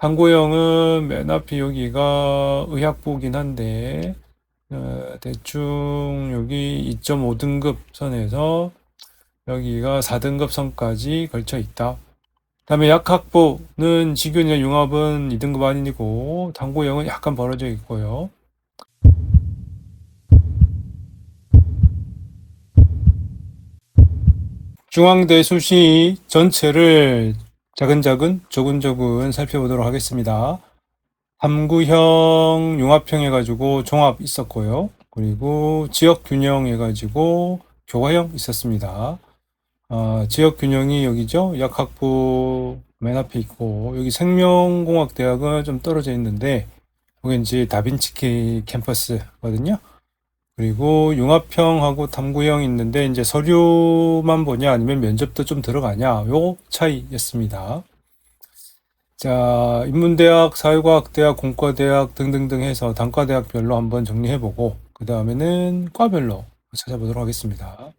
탐구형은 맨 앞에 여기가 의학부긴 한데 대충 여기 2.5등급 선에서 여기가 4등급 선까지 걸쳐 있다. 다음에 약학부는 직윤이나 융합은 2등급 아니고 탐구형은 약간 벌어져 있고요. 중앙대 수시 전체를 자근자근 조근조근 살펴보도록 하겠습니다. 탐구형, 융합형 해가지고 종합 있었고요. 그리고 지역균형 해가지고 교과형 있었습니다. 지역균형이 여기죠. 약학부 맨 앞에 있고 여기 생명공학대학은 좀 떨어져 있는데 여기 이제 다빈치 캠퍼스거든요. 그리고 융합형하고 탐구형 있는데 이제 서류만 보냐 아니면 면접도 좀 들어가냐 요 차이였습니다. 자, 인문대학, 사회과학대학, 공과대학 등등등 해서 단과대학별로 한번 정리해보고 그 다음에는 과별로 찾아보도록 하겠습니다.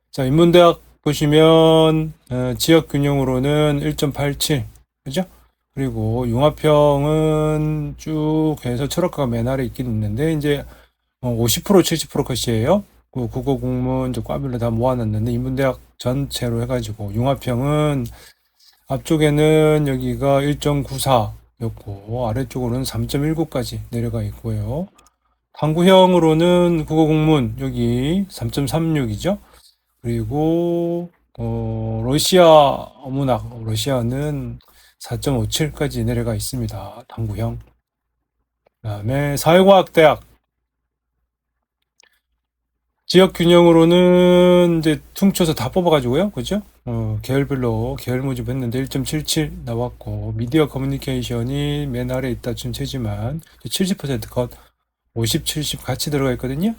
자, 인문대학 보시면 지역균형으로는 1.87 그죠? 그리고 융합형은 쭉 해서 철학과가 맨 아래 있긴 있는데 이제 50% 70% 컷이에요. 그 국어 공문 과별로 다 모아놨는데 인문대학 전체로 해가지고 융합형은 앞쪽에는 여기가 1.94였고 아래쪽으로는 3.19까지 내려가 있고요. 탐구형으로는 국어 공문 여기 3.36이죠. 그리고 러시아 문학 러시아는 4.57까지 내려가 있습니다. 탐구형. 그다음에 사회과학대학 지역 균형으로는 이제 퉁쳐서 다 뽑아가지고요. 그죠? 계열별로 계열 모집했는데 1.77 나왔고, 미디어 커뮤니케이션이 맨 아래 있다 준 채지만 70% 컷, 50, 70 같이 들어가 있거든요.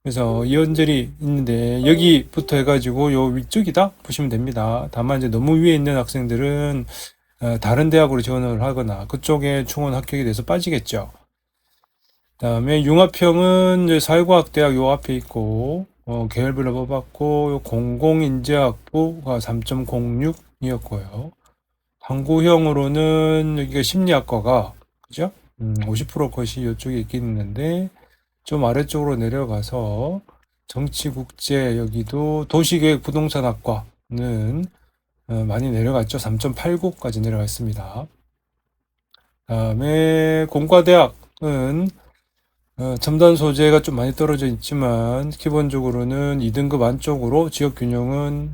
그래서 이원절이 있는데 여기부터 해가지고 요 위쪽이다 보시면 됩니다. 다만 이제 너무 위에 있는 학생들은 다른 대학으로 지원을 하거나 그쪽에 충원 합격이 돼서 빠지겠죠. 다음에 융합형은 이제 사회과학대학 요 앞에 있고 계열별로 뽑았고 요 공공인재학부가 3.06이었고요. 탐구형으로는 여기가 심리학과가 그죠? 50% 컷이 이쪽에 있긴 있는데 좀 아래쪽으로 내려가서 정치국제 여기도 도시계획 부동산학과는 많이 내려갔죠. 3.89까지 내려갔습니다. 다음에 공과대학은 첨단 소재가 좀 많이 떨어져 있지만 기본적으로는 2등급 안쪽으로 지역 균형은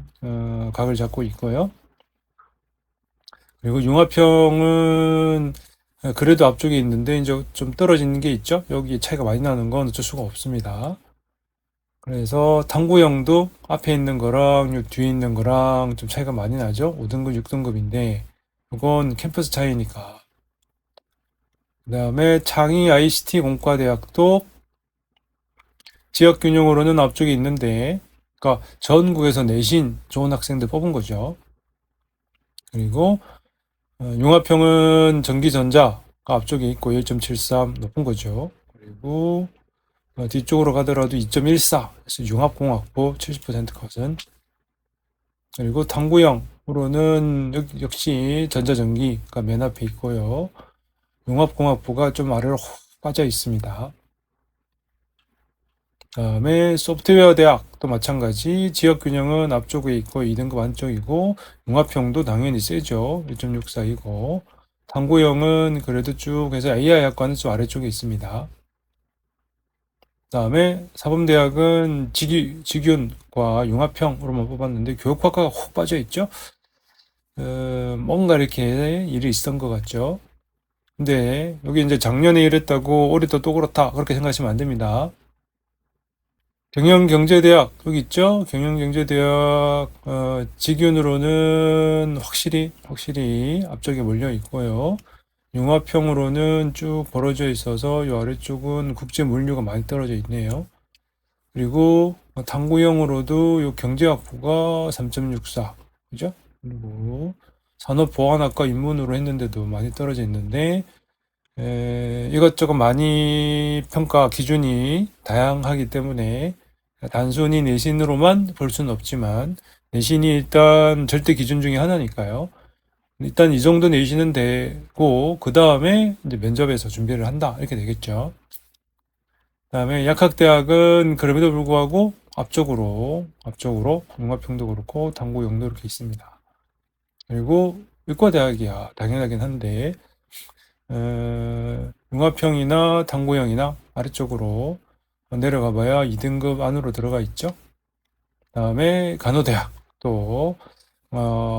각을 잡고 있고요. 그리고 융합형은 그래도 앞쪽에 있는데 이제 좀 떨어지는 게 있죠. 여기 차이가 많이 나는 건 어쩔 수가 없습니다. 그래서 탐구형도 앞에 있는 거랑 요 뒤에 있는 거랑 좀 차이가 많이 나죠. 5등급, 6등급인데 이건 캠퍼스 차이니까. 그 다음에 창의 ICT 공과대학도 지역균형으로는 앞쪽에 있는데, 그러니까 전국에서 내신 좋은 학생들 뽑은 거죠. 그리고 융합형은 전기전자가 앞쪽에 있고 1.73 높은 거죠. 그리고 뒤쪽으로 가더라도 2.14, 그래서 융합공학부 70% 컷은. 그리고 탐구형으로는 역시 전자전기가 맨 앞에 있고요. 융합공학부가 좀 아래로 빠져 있습니다. 다음에 소프트웨어 대학도 마찬가지 지역균형은 앞쪽에 있고 2등급 안쪽이고 융합형도 당연히 세죠. 1.64이고 탐구형은 그래도 쭉 해서 AI학과는 좀 아래쪽에 있습니다. 다음에 사범대학은 직윤과 융합형으로만 뽑았는데 교육학과가 훅 빠져 있죠. 뭔가 이렇게 일이 있었던 것 같죠. 근데 여기 이제 작년에 이랬다고 올해도 또 그렇다 그렇게 생각하시면 안 됩니다. 경영경제대학 여기 있죠? 경영경제대학 직윤으로는 확실히 앞쪽에 몰려 있고요. 융합형으로는 쭉 벌어져 있어서 이 아래쪽은 국제 물류가 많이 떨어져 있네요. 그리고 탐구형으로도 이 경제학부가 3.64 그죠? 그리고 산업보안학과 입문으로 했는데도 많이 떨어져 있는데 이것저것 많이 평가 기준이 다양하기 때문에 단순히 내신으로만 볼 수는 없지만 내신이 일단 절대 기준 중에 하나니까요. 일단 이 정도 내시는 되고, 그 다음에 이제 면접에서 준비를 한다. 이렇게 되겠죠. 그 다음에 약학대학은 그럼에도 불구하고 앞쪽으로 융합형도 그렇고 당구형도 이렇게 있습니다. 그리고 의과대학이야 당연하긴 한데 융합형이나 당구형이나 아래쪽으로 내려가 봐야 2등급 안으로 들어가 있죠. 그 다음에 간호대학도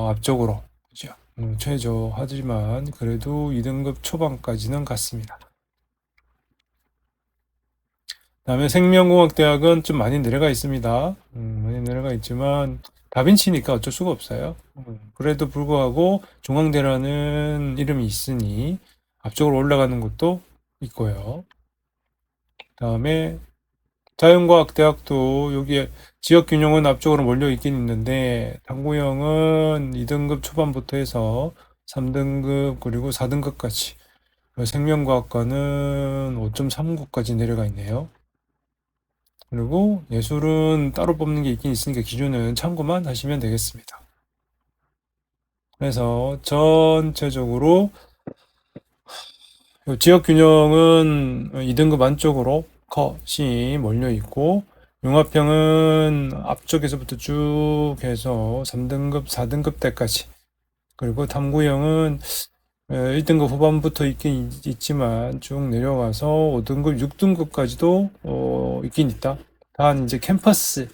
앞쪽으로 그죠? 최저 하지만 그래도 2등급 초반까지는 갔습니다. 그다음에 생명공학대학은 좀 많이 내려가 있습니다. 많이 내려가 있지만 다빈치니까 어쩔 수가 없어요. 그래도 불구하고 중앙대라는 이름이 있으니 앞쪽으로 올라가는 것도 있고요. 그다음에 자연과학대학도 여기에 지역균형은 앞쪽으로 몰려 있긴 있는데 당구형은 2등급 초반부터 해서 3등급 그리고 4등급까지 생명과학과는 5.39까지 내려가 있네요. 그리고 예술은 따로 뽑는 게 있긴 있으니까 기준은 참고만 하시면 되겠습니다. 그래서 전체적으로 지역 균형은 2등급 안쪽으로 컷이 몰려 있고 융합형은 앞쪽에서부터 쭉 해서 3등급, 4등급 때까지 그리고 탐구형은 1등급 후반부터 있긴 있지만 쭉 내려가서 5등급, 6등급까지도 있긴 있다. 단 이제 캠퍼스의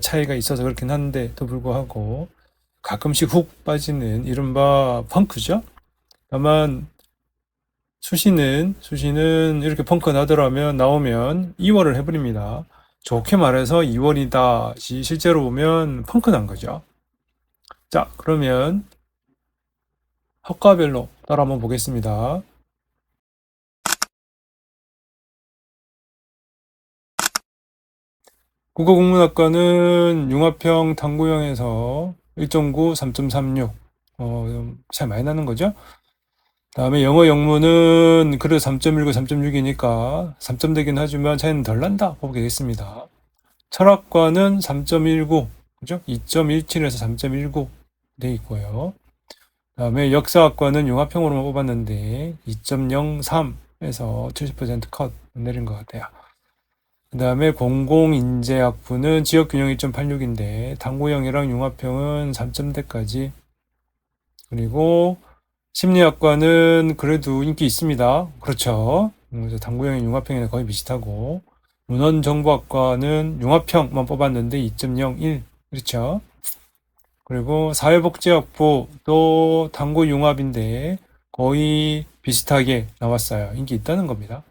차이가 있어서 그렇긴 한데도 불구하고 가끔씩 훅 빠지는 이른바 펑크죠. 다만 수시는 이렇게 펑크 나오면 2월을 해버립니다. 좋게 말해서 2월이다. 실제로 보면 펑크 난 거죠. 자, 그러면 학과별로 따라 한번 보겠습니다. 국어국문학과는 융합형, 당구형에서 1.9, 3.36 차이 많이 나는 거죠. 다음에 영어 영문은 그래도 3.19, 3.6이니까 3점 되긴 하지만 차이는 덜 난다 보겠습니다. 철학과는 3.19, 그죠? 2.17에서 3.19 돼 있고요. 다음에 역사학과는 융합형으로만 뽑았는데 2.03에서 70%컷 내린 것 같아요. 그 다음에 공공인재학부는 지역균형 2.86인데 당구형이랑 융합형은 3점대까지. 그리고 심리학과는 그래도 인기 있습니다. 그렇죠. 그래서 당구형이 융합형이랑 거의 비슷하고 문헌정보학과는 융합형만 뽑았는데 2.01 그렇죠. 그리고 사회복지학부도 당구 융합인데 거의 비슷하게 나왔어요. 인기 있다는 겁니다.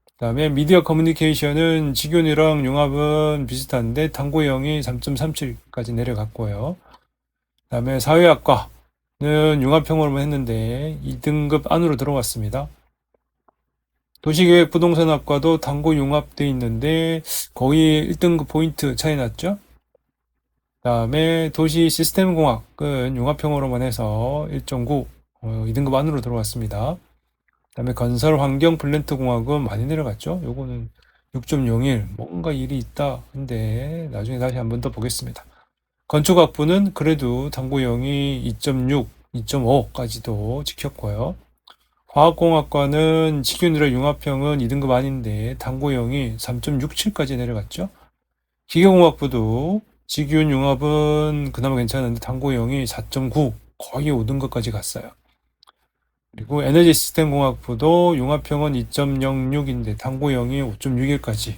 그 다음에 미디어 커뮤니케이션은 직윤이랑 융합은 비슷한데 당구형이 3.37까지 내려갔고요. 그 다음에 사회학과는 융합형으로만 했는데 2등급 안으로 들어왔습니다. 도시계획 부동산학과도 당구 융합돼 있는데 거의 1등급 포인트 차이 났죠. 그 다음에 도시 시스템공학은 융합형으로만 해서 1.9 2등급 안으로 들어왔습니다. 그 다음에 건설 환경 플랜트 공학은 많이 내려갔죠. 요거는 6.01 뭔가 일이 있다. 근데 나중에 다시 한 번 더 보겠습니다. 건축학부는 그래도 당구형이 2.6, 2.5까지도 지켰고요. 화학공학과는 직윤이랑 융합형은 2등급 아닌데 당구형이 3.67까지 내려갔죠. 기계공학부도 직윤 융합은 그나마 괜찮은데 당구형이 4.9 거의 5등급까지 갔어요. 그리고 에너지 시스템 공학부도 융합형은 2.06인데 당구형이 5.61까지.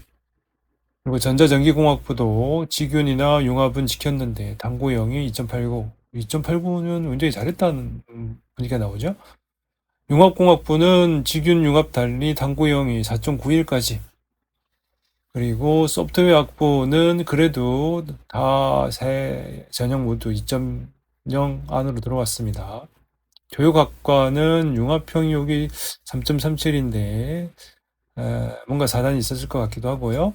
그리고 전자전기공학부도 직윤이나 융합은 지켰는데 당구형이 2.89. 2.89는 굉장히 잘했다는 분위기가 나오죠. 융합공학부는 직윤 융합 달리 당구형이 4.91까지. 그리고 소프트웨어 학부는 그래도 다 세 전형 모두 2.0 안으로 들어왔습니다. 교육학과는 융합형이 여기 3.37인데 뭔가 사단이 있었을 것 같기도 하고요.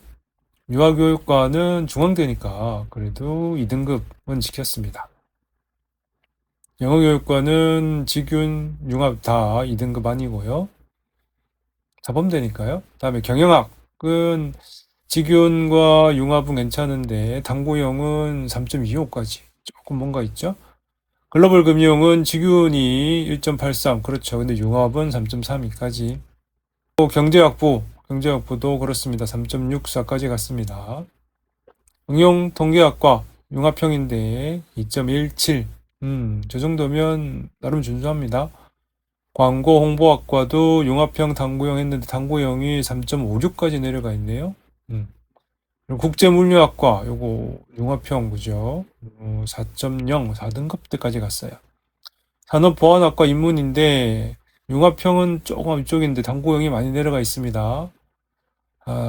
유아교육과는 중앙대니까 그래도 2등급은 지켰습니다. 영어교육과는 직윤, 융합 다 2등급 아니고요. 사범대니까요. 다음에 경영학은 직윤과 융합은 괜찮은데 당구형은 3.25까지 조금 뭔가 있죠. 글로벌 금융은 직윤이 1.83, 그렇죠. 근데 융합은 3.32까지. 또 경제학부도 그렇습니다. 3.64까지 갔습니다. 응용통계학과 융합형인데 2.17. 저 정도면 나름 준수합니다. 광고홍보학과도 융합형, 당구형 했는데 당구형이 3.56까지 내려가 있네요. 그리고 국제물류학과 요거 융합형 그죠? 4.0, 4등급 때까지 갔어요. 산업보안학과 입문인데 융합형은 조금 이쪽인데 당구형이 많이 내려가 있습니다.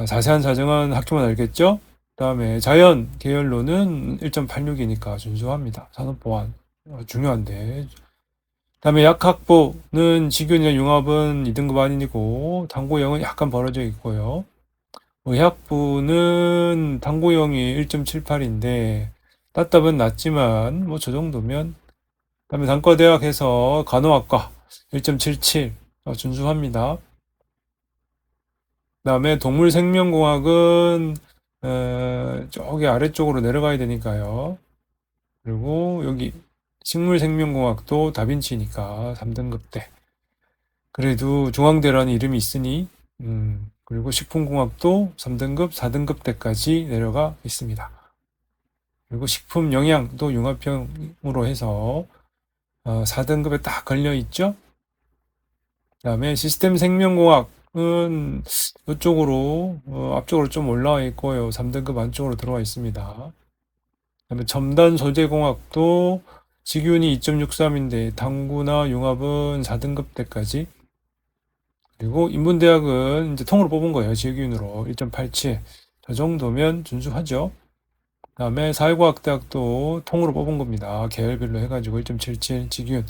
자세한 사정은 학교만 알겠죠? 그다음에 자연 계열로는 1.86이니까 준수합니다. 산업보안 중요한데. 그다음에 약학부는 직윤이나 융합은 2등급 아니고 당구형은 약간 벌어져 있고요. 의학부는 당구형이 1.78인데 따답은 낮지만 뭐 저 정도면. 그다음에 단과대학에서 간호학과 1.77 준수합니다. 그다음에 동물생명공학은 저기 아래쪽으로 내려가야 되니까요. 그리고 여기 식물생명공학도 다빈치니까 3등급대. 그래도 중앙대라는 이름이 있으니 그리고 식품공학도 3등급, 4등급대까지 내려가 있습니다. 그리고 식품영양도 융합형으로 해서 4등급에 딱 걸려 있죠. 그다음에 시스템생명공학은 이쪽으로 앞쪽으로 좀 올라와 있고요. 3등급 안쪽으로 들어와 있습니다. 그다음에 첨단소재공학도 직윤이 2.63인데 당구나 융합은 4등급대까지. 그리고 인문대학은 이제 통으로 뽑은 거예요. 직윤으로 1.87. 저 정도면 준수하죠. 그다음에 사회과학대학도 통으로 뽑은 겁니다. 계열별로 해가지고 1.77 직윤.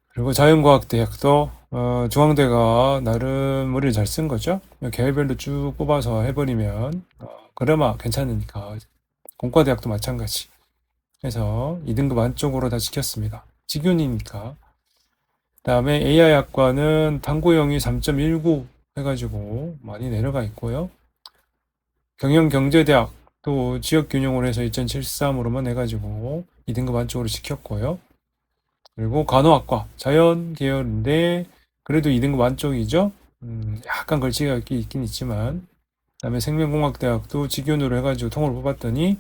그리고 자연과학대학도 중앙대가 나름 머리를 잘 쓴 거죠. 계열별로 쭉 뽑아서 해버리면 그나마 괜찮으니까. 공과대학도 마찬가지. 그래서 2등급 안쪽으로 다 지켰습니다. 직윤이니까. 그다음에 AI학과는 당구형이 3.19 해가지고 많이 내려가 있고요. 경영경제대학 또 지역균형으로 해서 2.73으로만 해가지고 2등급 안쪽으로 지켰고요. 그리고 간호학과 자연 계열인데 그래도 2등급 안쪽이죠. 약간 걸치기가 있긴 있지만. 그다음에 생명공학대학도 직윤으로 해가지고 통으로 뽑았더니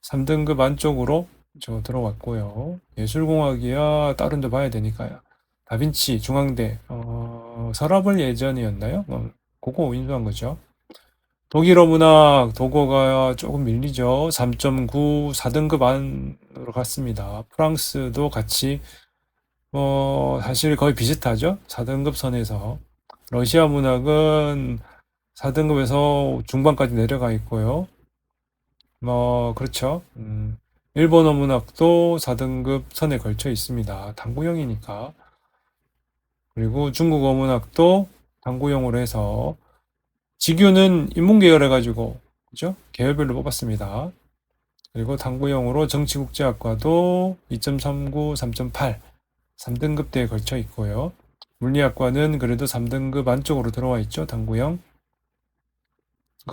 3등급 안쪽으로 저 들어갔고요. 예술공학이야 다른 데 봐야 되니까요. 다빈치 중앙대 서랍을 예전이었나요? 그거 인수한 거죠. 독일어 문학 도고가 조금 밀리죠. 3.9 4등급 안으로 갔습니다. 프랑스도 같이 사실 거의 비슷하죠. 4등급 선에서. 러시아 문학은 4등급에서 중반까지 내려가 있고요. 그렇죠. 일본어 문학도 4등급 선에 걸쳐 있습니다. 당구형이니까. 그리고 중국어 문학도 당구형으로 해서 직윤은 인문계열 해가지고 그죠? 계열별로 뽑았습니다. 그리고 당구형으로 정치국제학과도 2.39, 3.8 3등급대에 걸쳐 있고요. 물리학과는 그래도 3등급 안쪽으로 들어와 있죠. 당구형.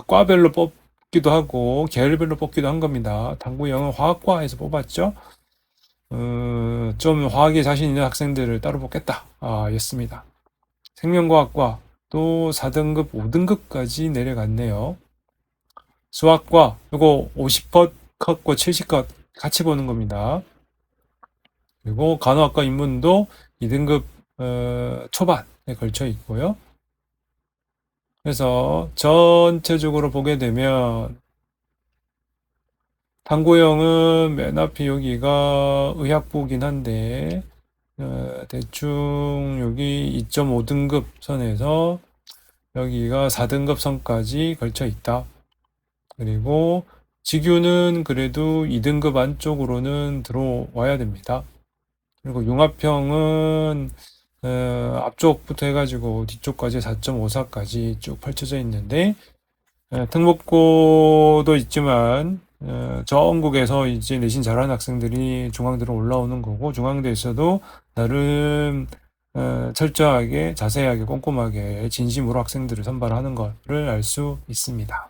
과별로 뽑기도 하고 계열별로 뽑기도 한 겁니다. 당구형은 화학과에서 뽑았죠. 좀 화학에 자신 있는 학생들을 따로 뽑겠다. 였습니다. 생명과학과 또 4등급, 5등급까지 내려갔네요. 수학과 이거 50컷, 컷과 70컷 같이 보는 겁니다. 그리고 간호학과 인문도 2등급 초반에 걸쳐 있고요. 그래서 전체적으로 보게 되면 당구형은 맨 앞에 여기가 의학부긴 한데 대충 여기 2.5등급 선에서 여기가 4등급 선까지 걸쳐 있다. 그리고 직유는 그래도 2등급 안쪽으로는 들어와야 됩니다. 그리고 융합형은 앞쪽부터 해가지고 뒤쪽까지 4.54까지 쭉 펼쳐져 있는데 특목고도 있지만 전국에서 이제 내신 잘하는 학생들이 중앙대로 올라오는 거고 중앙대에서도 나름 철저하게 자세하게 꼼꼼하게 진심으로 학생들을 선발하는 것을 알 수 있습니다.